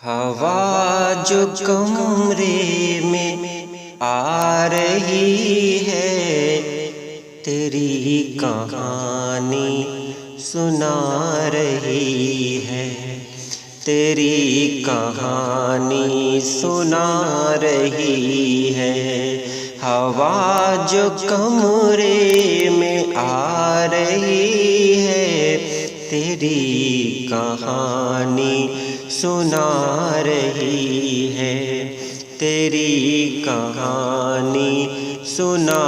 ہوا جو کمرے میں آ رہی ہے، تیری کہانی سنا رہی ہے، تیری کہانی سنا رہی ہے۔ ہوا جو کمرے میں آ رہی ہے، تیری کہانی سنا رہی ہے، تیری کہانی سنا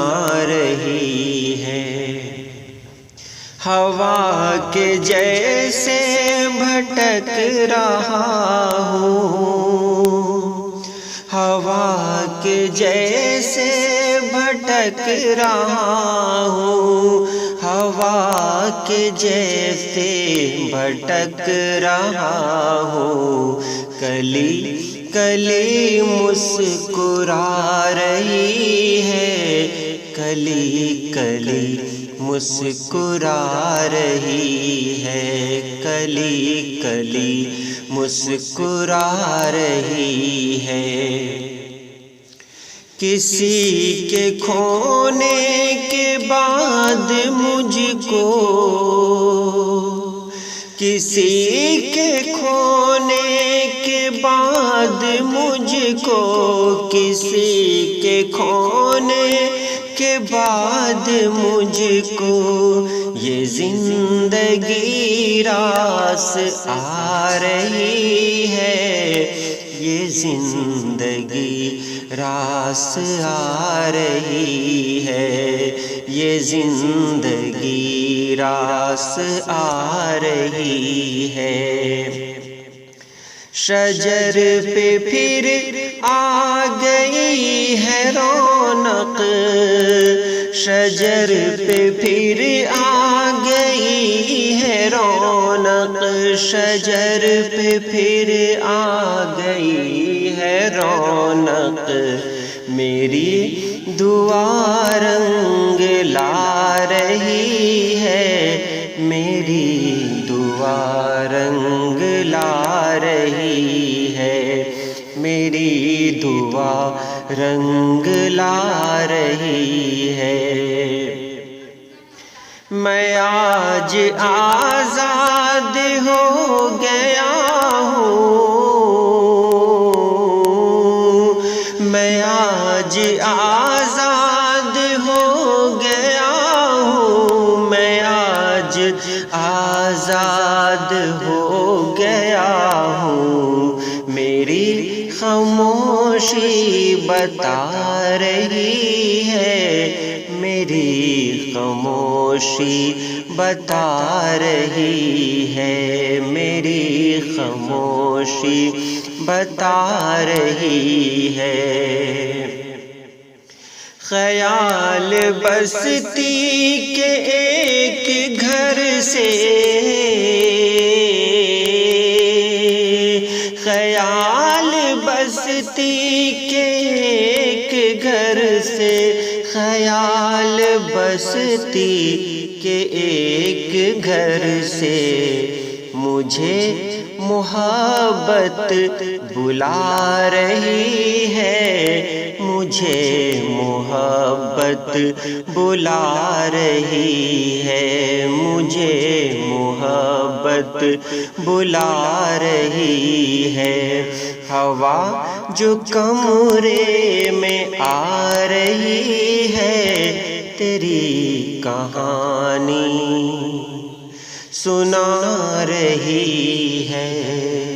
رہی ہے۔ ہوا کے جیسے بھٹک رہا ہوں، ہوا کے جیسے بھٹک رہا ہوں، ہوا کے جیسے بھٹک رہا ہوں۔ کلی کلی مسکرا رہی ہے، کلی کلی مسکرا رہی ہے، کلی کلی مسکرا رہی ہے۔ کسی کے کھونے کے بعد مجھ کو، کسی کے کھونے کے بعد مجھ کو، کسی کے کھونے کے بعد مجھ کو، یہ زندگی راس آ رہی ہے، یہ زندگی راس آ رہی ہے، یہ زندگی راس آ رہی ہے۔ شجر پہ پھر آ گئی ہے رونق، شجر پہ پھر آ گئی ہے رونق، شجر پہ پھر آ گئی ہے رونق۔ میری دعا رنگ لا رہی ہے، میری دعا رنگ لا رہی ہے، میری دعا رنگ لا رہی ہے۔ میں آج آزاد ہو گیا ہوں، میں آج آزاد ہو گیا ہوں، میں آج آزاد ہو گیا ہوں۔ میری خاموشی بتا رہی ہے، میری خاموشی بتا رہی ہے، میری خاموشی بتا رہی ہے۔ خیال بستی کے ایک گھر سے، خیال بستی کے ایک گھر سے، خیال بستی کے ایک گھر سے، مجھے محبت بلا رہی ہے، مجھے محبت بلا رہی ہے، مجھے محبت بلا رہی ہے۔ ہوا جو کمرے میں آ رہی ہے، تیری کہانی سنا رہی ہے۔